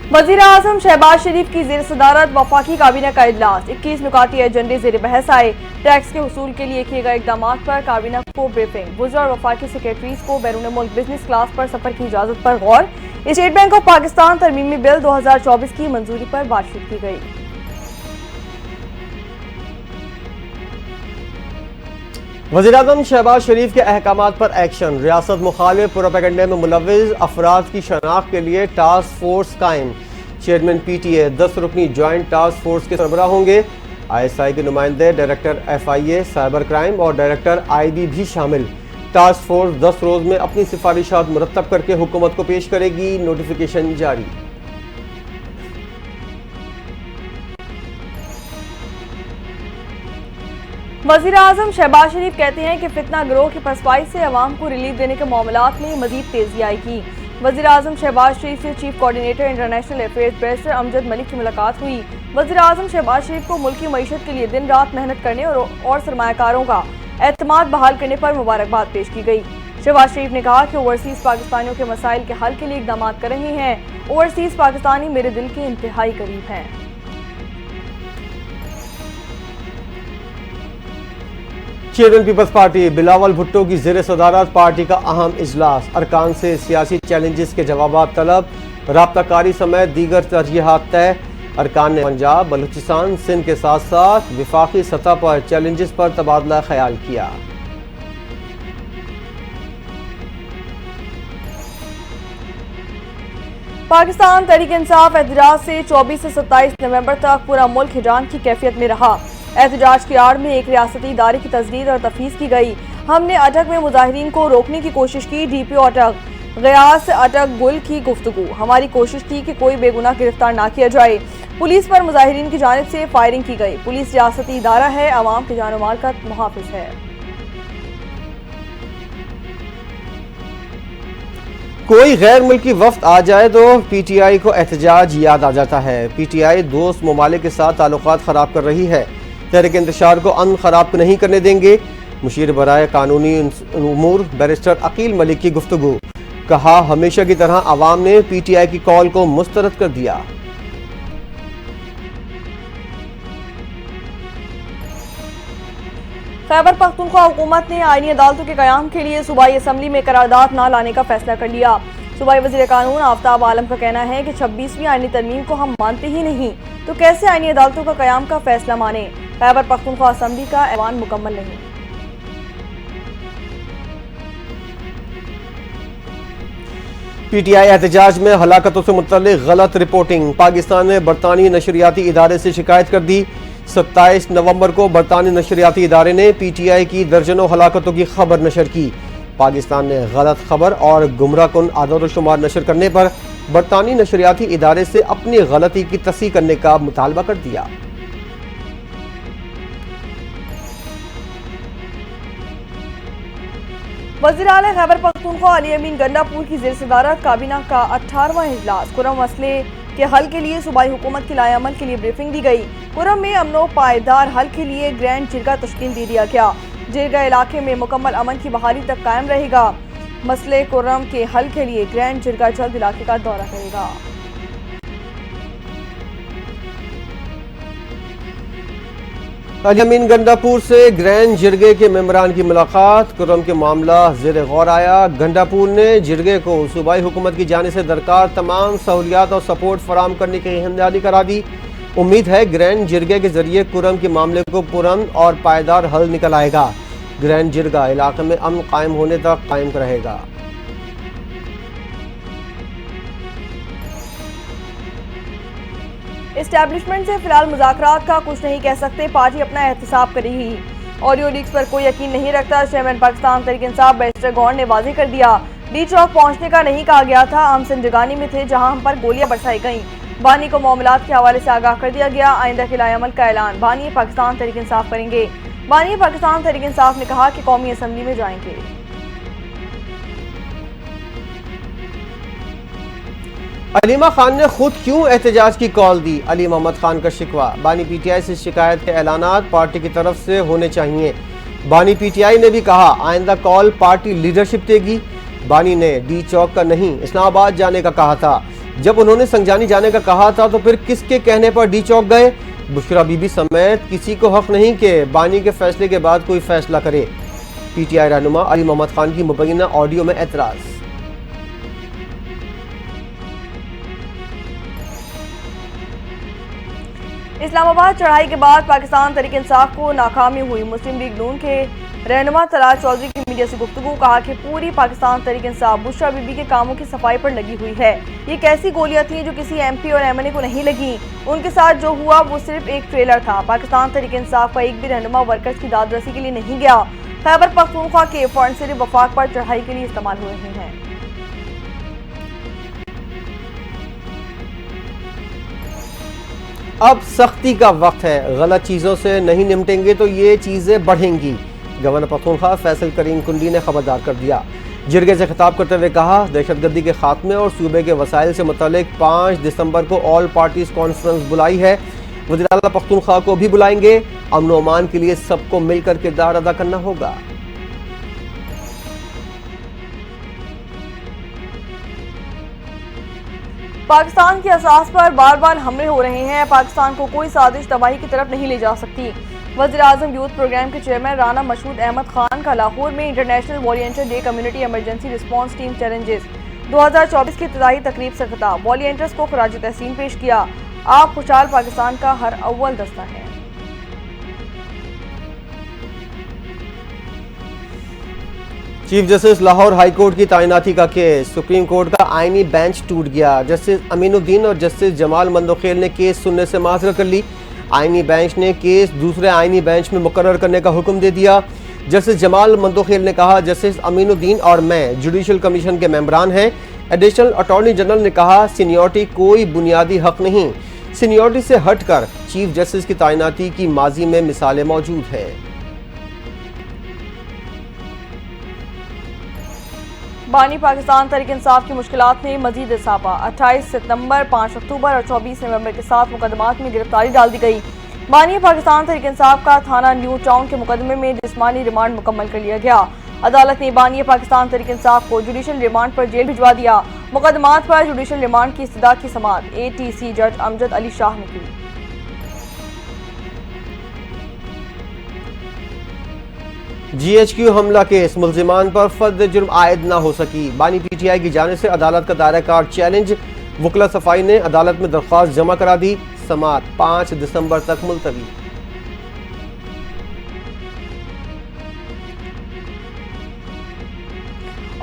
वज़ीर आज़म शहबाज शरीफ की ज़ेर सदारत वफाकी काबीना का इजलास। 21 नुकाती एजेंडे ज़ेर बहस आए। टैक्स के हुसूल के लिए किए गए इकदाम पर काबीना को ब्रीफिंग। वज़रा और वफाकी सेक्रेटरीज को बैरून मुल्क बिजनेस क्लास पर सफर की इजाजत पर गौर। स्टेट बैंक ऑफ पाकिस्तान तरमीमी बिल 2024 की मंजूरी पर बातचीत की गई। वज़ीर-ए-आज़म शहबाज शरीफ के अहकामात पर एक्शन। रियासत मुखालिफ प्रोपेगेंडे में मुलव्विस अफराद की शनाख्त के लिए टास्क फोर्स कायम। चेयरमैन PTA 10 रुकनी ज्वाइंट टास्क फोर्स के सरबराह होंगे। ISI के नुमाइंदे, डायरेक्टर FIA साइबर क्राइम और डायरेक्टर IB भी शामिल। टास्क फोर्स 10 रोज में अपनी सिफारिशात मुरतब करके हुकूमत को पेश करेगी। नोटिफिकेशन जारी। वज़ीर आज़म शहबाज शरीफ कहते हैं कि फितना गिरोह की फसवाई से अवाम को रिलीफ देने के मामलात में मजीद तेजी आएगी। वज़ीर आज़म शहबाज शरीफ से chief coordinator international affairs barrister Amjad Malik की मुलाकात हुई। वज़ीर आज़म शहबाज शरीफ को मुल्की मईशत के लिए दिन रात मेहनत करने और सरमायाकारों का एतमाद बहाल करने पर मुबारकबाद पेश की गई। शहबाज शरीफ ने कहा कि ओवरसीज़ पाकिस्तानियों के मसाइल के हल के लिए इकदाम कर रहे हैं। ओवरसीज़ पाकिस्तानी मेरे दिल के इंतहाई करीब हैं। चेयरमैन पीपल्स पार्टी बिलावल भुट्टो की ज़ेर सदारत पार्टी का अहम इजलास। अरकान से सियासी चैलेंजेस के जवाब तलब, राब्ताकारी समेत दीगर तरजीहात तय। अरकान ने पंजाब, बलूचिस्तान, सिंध के साथ साथ विफाकी सतह पर चैलेंजेस पर तबादला ख्याल किया। पाकिस्तान तहरीक इंसाफ एहतजाज से 24 से 27 नवंबर तक पूरा मुल्क हिजान की कैफियत में रहा। एहतजाज की आड़ में एक रियासती इदारे की तजदीद और तफवीज़ की गई। हमने अटक में मुजाहिरीन को रोकने की कोशिश की। DPO अटक गयास अटक गुल की गुफ्तगू। हमारी कोशिश थी कि कोई बेगुनाह गिरफ्तार ना किया जाए। पुलिस पर मुजाहिरीन की जानिब से फायरिंग की गई। पुलिस रियासती इदारा है, अवाम के जान माल का मुहाफिज है। कोई गैर मुल्की वफ्द आ जाए तो PTI को एहतजाज याद आ जाता है। PTI दोस्त ममालिक के साथ ताल्लुकात खराब कर रही है। तहरीक इंतशार को अमन खराब नहीं करने देंगे। मुशीर बराए कानूनी उमूर बैरिस्टर अकील मलिक की गुफ्तगू। कहा, हमेशा की तरह आवाम ने PTI की कॉल को मुस्तरद कर दिया। खैबर पख्तूनख्वा हुकूमत ने आईनी अदालतों के क़याम के लिए सूबाई असम्बली में करारदाद न लाने का फैसला कर लिया। सूबाई वज़ीर कानून आफ्ताब आलम का कहना है कि 26वीं आईनी तरमीम को हम मानते ही नहीं तो कैसे आईनी अदालतों का क़याम का फैसला माने। खैबर पख्तूनख्वा असम्बली का ऐवान मुकम्मल नहीं। PTI एहतजाज में हलाकतों से मुतल्लिक गलत रिपोर्टिंग। पाकिस्तान ने बरतानी नशरियाती इदारे से शिकायत कर दी। 27 नवंबर को बरतानी नशरियाती इदारे ने PTI की दर्जनों हलाकतों की खबर नशर की। पाकिस्तान ने गलत खबर और गुमराहकुन आदाद-ओ-शुमार नशर करने पर बरतानी नशरियाती इदारे से अपनी गलती की तस्दीक करने का मुतालबा कर दिया। वज़ीर आला खैबर पख्तूनख्वा अली अमीन गंडापुर की ज़ेर सदारत काबीना का 18वां इजलास। कुरम मसले के हल के लिए सूबाई हुकूमत की लाएअमल के लिए ब्रीफिंग दी गई। कुरम में अमनो पायदार हल के लिए ग्रैंड जिरगा तश्कील दे दिया गया। जिरगा इलाके में मुकम्मल अमन की बहाली तक कायम रहेगा। मसले कुरम के हल के लिए ग्रैंड जिरगा जल्द इलाके का दौरा करेगा। अली अमीन गंडापुर से ग्रैंड जिरगे के मेंबरान की मुलाकात। कुरम के मामला ज़ेर गौर आया। गंडापुर ने जिरगे को सूबाई हुकूमत की जानिब से दरकार तमाम सहूलियात और सपोर्ट फराम करने की हिमदर्दी करा दी। उम्मीद है ग्रैंड जिरगे के जरिए कुरम के मामले को पुरअमन और पायदार हल निकल आएगा। ग्रैंड जिरगा इलाके में अमन कायम होने तक कायम रहेगा। एस्टैब्लिशमेंट से फिलहाल मुज़ाकरात का कुछ नहीं कह सकते। पार्टी अपना एहतसाब करेगी। ऑडियो लीक्स पर कोई यकीन नहीं रखता। चेयरमैन पाकिस्तान तहरीक इंसाफ बैरिस्टर गौर ने वाज़ेह कर दिया। डी चौक पहुंचने का नहीं कहा गया था। हम सिंधगानी में थे जहां हम पर गोलियां बरसाई गईं। बानी को मामलात के हवाले से आगाह कर दिया गया। आइंदा के लाएअमल का ऐलान बानी पाकिस्तान तहरीक इंसाफ करेंगे। बानी पाकिस्तान तहरीक इंसाफ ने कहा कि कौमी असम्बली में जाएंगे। अलीमा खान ने खुद क्यों एहतजाज की कॉल दी? अली मोहम्मद खान का शिकवा। बानी PTI से शिकायत के ऐलानात पार्टी की तरफ से होने चाहिए। बानी PTI ने भी कहा आइंदा कॉल पार्टी लीडरशिप देगी। बानी ने डी चौक का नहीं इस्लामाबाद जाने का कहा था। जब उन्होंने संजानी जाने का कहा था तो फिर किसके कहने पर डी चौक गए? बुशरा बीबी समेत किसी को हक नहीं कि बानी के फैसले के बाद कोई फैसला करे। पीटीआई रहनुमा अली मोहम्मद खान की मुबैना ऑडियो में एतराज। इस्लामाबाद चढ़ाई के बाद पाकिस्तान तहरीक इंसाफ को नाकामी हुई। मुस्लिम लीग नून के रहनुमा तलाल चौधरी की मीडिया से गुफ्तगू, कहा कि पूरी पाकिस्तान तहरीक इंसाफ बुशरा बीबी के कामों की सफाई पर लगी हुई है। ये कैसी गोलियां थी जो किसी एमपी और एमएनए को नहीं लगी? उनके साथ जो हुआ वो सिर्फ एक ट्रेलर था। पाकिस्तान तहरीक इंसाफ का एक भी रहनुमा वर्कर्स की दादरसी के लिए नहीं गया। खैबर पख्तूनख्वा के फंड सिर्फ वफाक पर चढ़ाई के लिए इस्तेमाल हो रहे हैं। अब सख्ती का वक्त है, गलत चीजों से नहीं निपटेंगे तो ये चीजें बढ़ेंगी। गवर्नर पख्तूनख्वा फैसल करीम कुंडी ने खबरदार कर दिया। जिरगे से खिताब करते हुए कहा, दहशतगर्दी के खात्मे और सूबे के वसाइल से मुतल्लिक 5 दिसंबर को ऑल पार्टीज कॉन्फ्रेंस बुलाई है। वज़ीर आला पख्तूनख्वा को भी बुलाएंगे। अमन व अमान के लिए सबको मिलकर किरदार अदा करना होगा। पाकिस्तान की असास पर बार बार हमले हो रहे हैं। पाकिस्तान को कोई साजिश तबाही की तरफ नहीं ले जा सकती। वज़ीर आज़म यूथ प्रोग्राम के चेयरमैन राना मशहूद अहमद खान का लाहौर में international volunteer day community emergency response team challenges 2024 की इब्तिदाई तकरीब से खिताब। वॉलंटियर्स को खराज तहसीन पेश किया। आप खुशहाल पाकिस्तान का हर अव्वल दस्ता है। Chief justice Lahore high court की तैनाती का केस। सुप्रीम कोर्ट का आईनी बेंच टूट गया। जस्टिस अमीनुद्दीन और जस्टिस जमाल मंदोखेल ने केस सुनने से माजरत कर ली। आईनी बेंच ने केस दूसरे आईनी बेंच में मुकर्रर करने का हुक्म दे दिया। जस्टिस जमाल मंदोखेल ने कहा, जस्टिस अमीनुद्दीन और मैं जुडिशल कमीशन के मेंबरान हैं। एडिशनल अटॉर्नी जनरल ने कहा, सीनियरिटी कोई बुनियादी हक नहीं। सीनियरिटी से हटकर चीफ जस्टिस की तैनाती की माजी में मिसालें मौजूद हैं। बानी पाकिस्तान तहरीक इंसाफ की मुश्किलात में मजीद इजाफा। 28 सितंबर, 5 अक्टूबर और 24 नवंबर के 7 मुकदमात में गिरफ्तारी डाल दी गई। बानी पाकिस्तान तहरीक इंसाफ का थाना न्यू टाउन के मुकदमे में जिस्मानी रिमांड मुकम्मल कर लिया गया। अदालत ने बानी पाकिस्तान तहरीक इंसाफ को जुडिशल रिमांड पर जेल भिजवा दिया। मुकदमात पर जुडिशल रिमांड की इस्तदा की समाअत ATC जज अमजद अली शाह ने की। GHQ हमला केस, मुल्जिमान पर फर्द जुर्म आयद न हो सकी। बानी PTI की जानिब से अदालत का दायरा कार चैलेंज। वकला सफाई ने अदालत में दरख्वास्त जमा करा दी। समाअत 5 दिसंबर तक मुलतवी।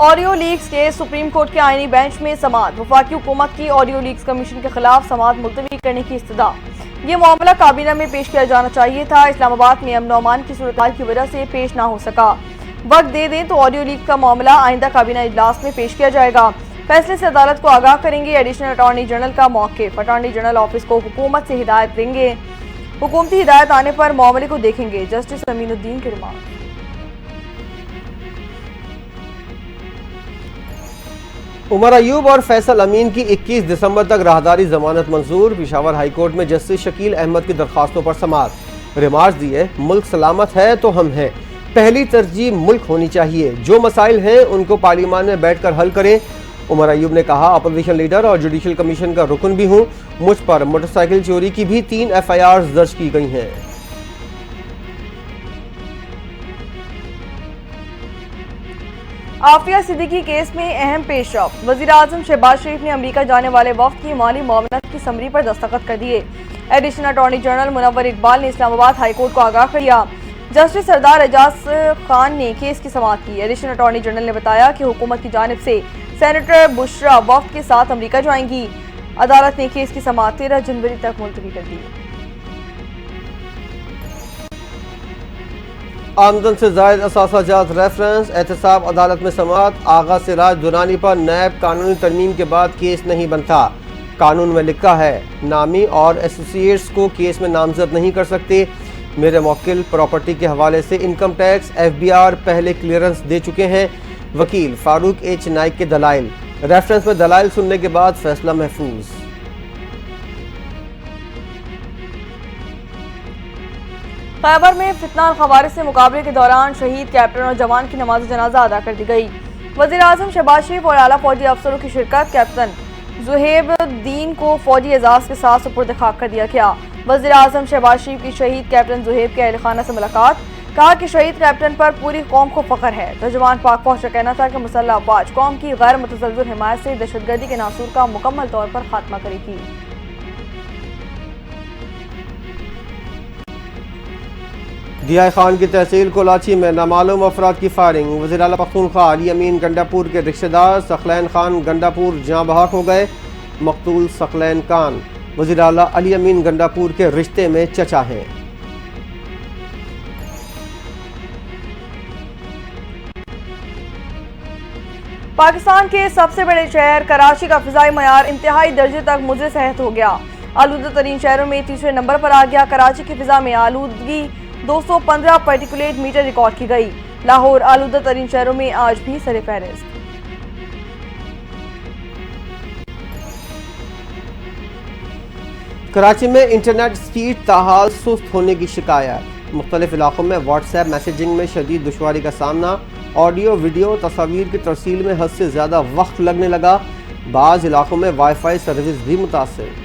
ऑडियो लीक्स के सुप्रीम कोर्ट के आईनी बेंच में समाअत। वफाकी हुकूमत की ऑडियो लीक्स कमीशन के खिलाफ समाअत मुलतवी करने की इस्तदा। ये मामला काबीना में पेश किया जाना चाहिए था। इस्लामाबाद में अमन अमान की सूरत की वजह से पेश ना हो सका। वक्त दे दें तो ऑडियो लीक का मामला आइंदा काबीना इजलास में पेश किया जाएगा। फैसले से अदालत को आगाह करेंगे। एडिशनल अटॉर्नी जनरल का मौक़िफ़। अटॉर्नी जनरल ऑफिस को हुकूमत से हिदायत देंगे। हुकूमती हिदायत आने पर मामले को देखेंगे। जस्टिस अमीनुद्दीन की रिमांड। उमर अयूब और फैसल अमीन की 21 दिसंबर तक राहदारी जमानत मंजूर। पेशावर हाई कोर्ट में जस्टिस शकील अहमद की दरखास्तों पर समाअत। रिमार्क दिए, मुल्क सलामत है तो हम हैं। पहली तरजीह मुल्क होनी चाहिए। जो मसाइल हैं उनको पार्लियामान में बैठकर हल करें। उमर अयूब ने कहा, अपोजिशन लीडर और जुडिशल कमीशन का रुकन भी हूँ। मुझ पर मोटरसाइकिल चोरी की भी 3 FIRs दर्ज की गई हैं। आफिया सिद्दीकी केस में अहम पेशरफ। वज़ीर आज़म शहबाज शरीफ ने अमेरिका जाने वाले वफ्द की माली मुआवनत की समरी पर दस्तखत कर दिए। Additional attorney general Munawwar Iqbal ने इस्लामाबाद हाई कोर्ट को आगाह कर दिया। जस्टिस सरदार एजाज खान ने केस की समाअत की। एडिशनल अटॉर्नी जनरल ने बताया कि हुकूमत की जानिब से सेनेटर बुशरा वफ्द के साथ अमेरिका जाएंगी। अदालत ने केस की समाअत 13 जनवरी तक मुलतवी कर दी। आमदन से जायद असासाजात रेफरेंस, एहतसाब अदालत में समाअत। आगा सिराज दुरानी पर नैब कानूनी तरमीम के बाद केस नहीं बनता। कानून में लिखा है, नामी और एसोसिएट्स को केस में नामजद नहीं कर सकते। मेरे वकील प्रॉपर्टी के हवाले से इनकम टैक्स FBR पहले क्लियरेंस दे चुके हैं। वकील फारूक H नाइक के दलाइल। रेफरेंस में दलाइल सुनने के बाद फैसला महफूज। खैबर में फितना और खवारिज से मुकाबले के दौरान शहीद कैप्टन और जवान की नमाज जनाजा अदा कर दी गई। वज़ीर आज़म शहबाज शरीफ और आला फौजी अफसरों की शिरकत। कैप्टन जुहेबुद्दीन को फौजी एजाज के साथ सुपुर्द खाक कर दिया गया। वज़ीर आज़म शहबाज शरीफ की शहीद कैप्टन जुहेब के अहल खाना से मुलाकात, कहा कि शहीद कैप्टन पर पूरी कौम को फख्र है। तर्जुमान पाक फौज का कहना था कि मुसल्लह अफवाज कौम की गैर मुतज़ल्ज़िल हिमायत से दहशतगर्दी के नासूर का मुकम्मल तौर पर खात्मा करेगी। दिया खान की तहसील कोलाची में नामालूम अफराद की फायरिंग, वज़ीर आला पख्तूनख्वा अली अमीन गंडापुर के रिश्तेदार सकलैन खान गंडापुर जाँ बहक हो गए। मकतूल सकलैन खान वज़ीर आला अली अमीन गंडापुर के रिश्ते में चचा हैं। पाकिस्तान के सबसे बड़े शहर कराची का फिजाई मयार इंतहाई दर्जे तक मुज़र सेहत हो गया। आलूदा तरीन शहरों में तीसरे नंबर पर आ गया। कराची की फिजा में आलूदगी 215 पार्टिकुलेट मीटर रिकॉर्ड की गई। लाहौर आलूदा तरीन शहरों में आज भी सरे फहरिस्त। कराची में इंटरनेट स्पीड ताहाल सुस्त होने की शिकायत, मुख्तलिफ इलाकों में व्हाट्सएप मैसेजिंग में शदीद दुश्वारी का सामना, ऑडियो वीडियो तस्वीर की तरसील में हद से ज़्यादा वक्त लगने लगा। बाज़ इलाकों में वाईफाई सर्विस भी मुतासिर।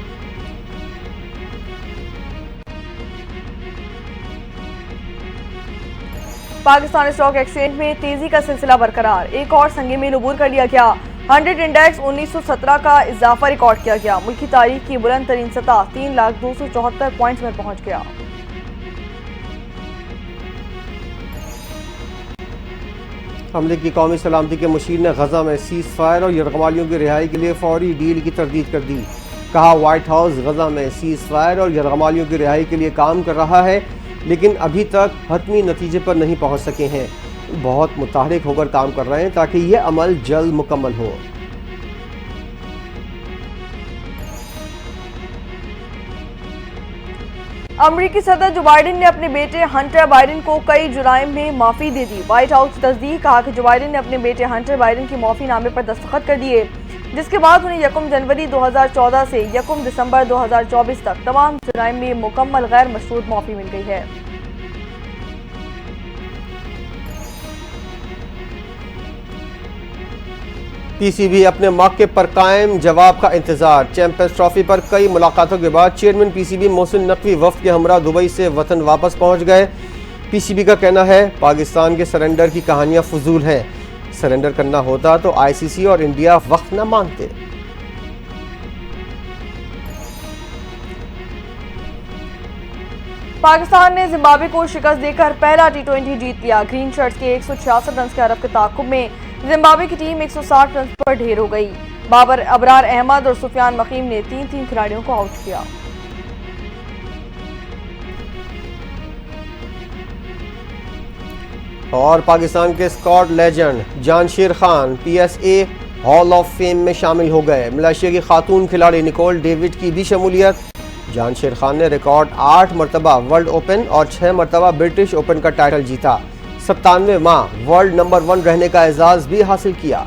पाकिस्तान स्टॉक एक्सचेंज में तेजी का सिलसिला बरकरार, एक और संगे में अबूर कर लिया गया। 100 इंडेक्स 1917 का इजाफा रिकॉर्ड किया गया। मुल्की तारीख की बुलंद तरीन सतह 3,274 पॉइंट्स में पहुंच गया। अमरीकी कौमी सलामती के मुशीर ने गजा में सीज फायर और यरगमालियों की रिहाई के लिए फौरी डील की तरदीद कर दी। कहा, व्हाइट हाउस गजा में सीज फायर और यरगमालियों की रिहाई के लिए काम कर रहा है, लेकिन अभी तक हतमी नतीजे पर नहीं पहुंच सके हैं। बहुत मुतहरिक होकर काम कर रहे हैं ताकि यह अमल जल्द मुकम्मल हो। अमरीकी सदर जो बाइडेन ने अपने बेटे हंटर बाइडेन को कई जुराइम में माफी दे दी। व्हाइट हाउस की तस्दीक, कहा कि जो बाइडेन ने अपने बेटे हंटर बाइडेन की माफीनामे पर दस्तखत कर दिए, जिसके बाद उन्हें 1 जनवरी 2014 से 1 दिसंबर 2024 तक तमाम जुराइम में मुकम्मल गैर मशरूत माफी मिल गई है। पीसीबी अपने मौके पर कायम, जवाब का इंतजार। चैंपियंस ट्रॉफी पर कई मुलाकातों के बाद चेयरमैन पीसीबी मोहसिन नकवी वफ्द के हमरा दुबई से वतन वापस पहुंच गए। पीसीबी का कहना है, पाकिस्तान के सरेंडर की कहानियां फजूल हैं। सरेंडर करना होता तो आईसीसी और इंडिया वक्त न मांगते। पाकिस्तान ने जिम्बाब्वे को शिकस्त देकर पहला T20 जीत लिया। ग्रीन शर्ट्स के 166 रन के अरब के ताकुब में जिम्बाब्वे की टीम 160 रन पर ढेर हो गई। बाबर अबरार अहमद और सुफियान मकीम ने 3-3 खिलाड़ियों को आउट किया। और पाकिस्तान के squad legend Jansher Khan PSA hall of fame में शामिल हो गए। मलेशिया की खातून खिलाड़ी निकोल डेविड की भी शमूलियत। जानशीर खान ने रिकॉर्ड 8 मरतबा वर्ल्ड ओपन और 6 मरतबा ब्रिटिश ओपन का टाइटल जीता। 97वां वर्ल्ड नंबर 1 रहने का एजाज भी हासिल किया।